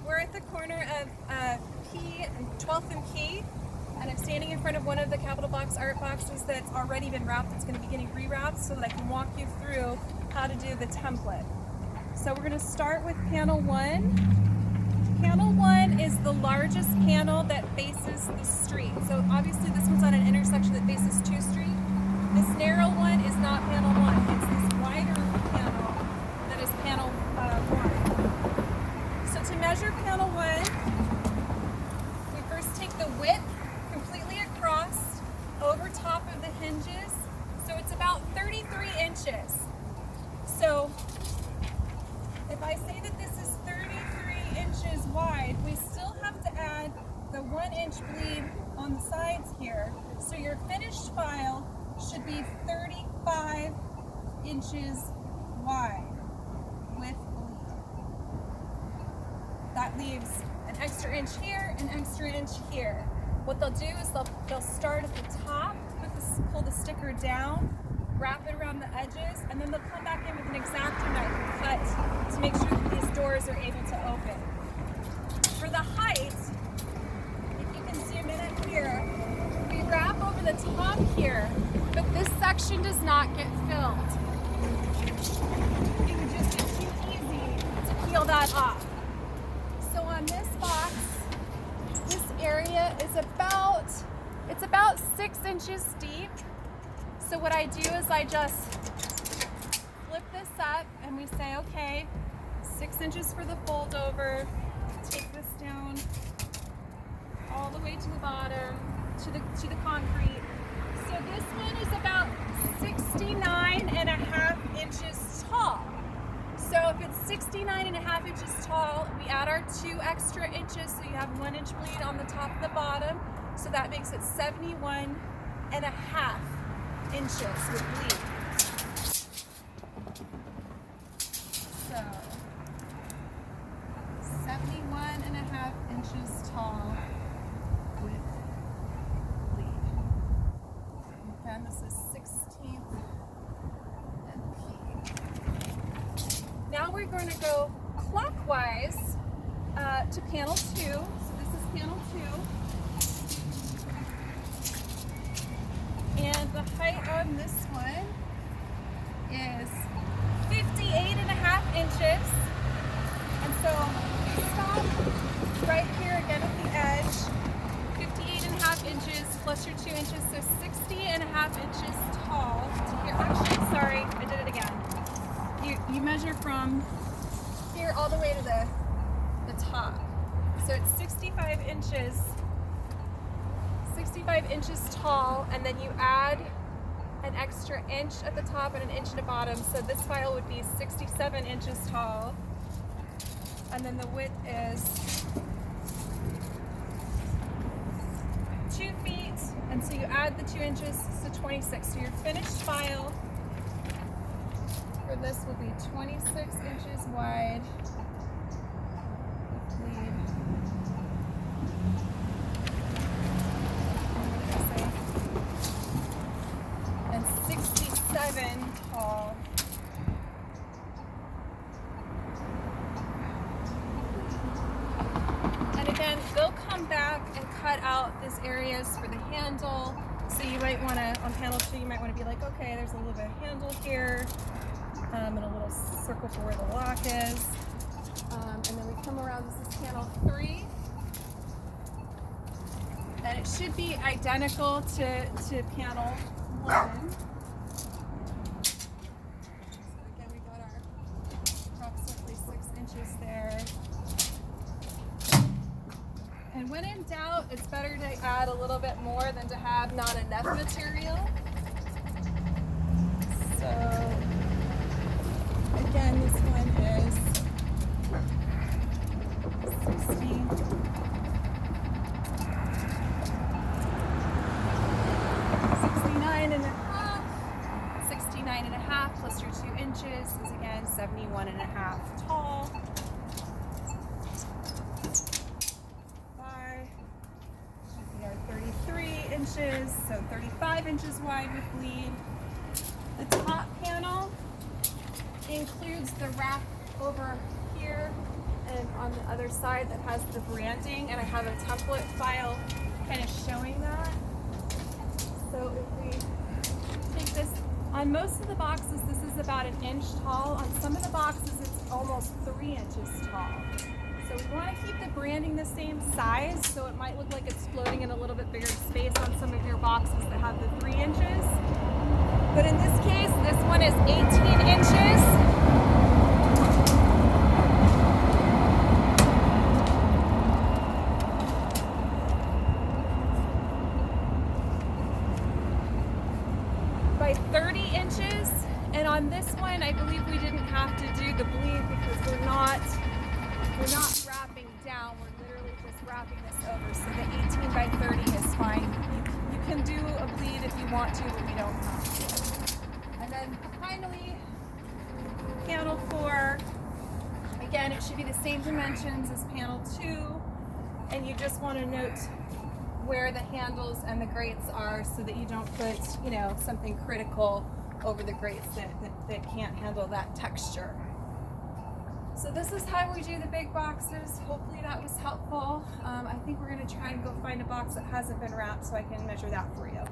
We're at the corner of P and 12th and P, and I'm standing in front of one of the Capital Box art boxes that's already been wrapped. It's going to be getting rewrapped so that I can walk you through how to do the template. So we're going to start with panel 1. Panel 1 is the largest panel that faces the street. So obviously this one's on an intersection that faces 2 Street. This narrow one is not panel 1. It's this wider panel that is panel 1. So to measure panel 1, we first take the width completely across over top of the hinges. So it's about 33 inches. So if I say that this is 33 inches wide, we still have to add the 1-inch bleed on the sides here. So your finished file should be 35 inches wide with bleed. That leaves an extra inch here, an extra inch here. What they'll do is they'll start at the top, pull the sticker down, wrap it around the edges, and then they'll come back in with an X-Acto knife and cut to make sure that these doors are able to open. For the height, if you can zoom in up here, we wrap over the top here, but this section does not get filled. It would just be too easy to peel that off. So on this box, this area is about 6 inches deep. So what I do is I just flip this up and we say, okay, 6 inches for the fold over, take this down all the way to the bottom, to the concrete. So this one is about 69.5 inches tall. So if it's 69.5 inches tall, we add our 2 extra inches, so you have 1 inch bleed on the top and the bottom. So that makes it 71.5 inches with bleed. So 71.5 inches tall with bleed. Again, this is 16th and P. Now we're going to go clockwise to panel 2. So this is panel 2. And the height on this one is 58.5 inches. And so we stop right here again at the edge. 58.5 inches plus your 2 inches, so 60.5 inches tall to here. Actually, sorry, I did it again. You measure from here all the way to the top. So it's 65 inches tall, and then you add an extra inch at the top and an inch at the bottom. So this file would be 67 inches tall, and then the width is 2 feet, and so you add the 2 inches, so 26. So your finished file for this will be 26 inches wide with bleed. And 67 tall. And again, they'll come back and cut out these areas for the handle. So you might want to, on panel 2, you might want to be like, okay, there's a little bit of handle here, and a little circle for where the lock is. And then we come around, this is panel 3. And it should be identical to panel 1. So again, we got our approximately 6 inches there. And when in doubt, it's better to add a little bit more than to have not enough material. So again, this one is 69.5 plus your 2 inches is again 71.5 tall. We are 33 inches, so 35 inches wide with bleed. The top panel includes the wrap over here and on on the other side that has the branding, and I have a template file kind of showing that. So if we take this, on most of the boxes this is about 1 inch tall. On some of the boxes it's almost 3 inches tall. So we want to keep the branding the same size, so it might look like it's floating in a little bit bigger space on some of your boxes that have the 3 inches. But in this case, this one is 18 inches. By 30 inches. And on this one, I believe we didn't have to do the bleed because we're not wrapping down, we're literally just wrapping this over. So the 18 by 30 is fine. You can do a bleed if you want to, but we don't have to. And then finally, panel 4. Again, it should be the same dimensions as panel 2. And you just want to note where the handles and the grates are so that you don't put, you know, something critical over the grates that can't handle that texture. So this is how we do the big boxes. Hopefully that was helpful. I think we're going to try and go find a box that hasn't been wrapped so I can measure that for you.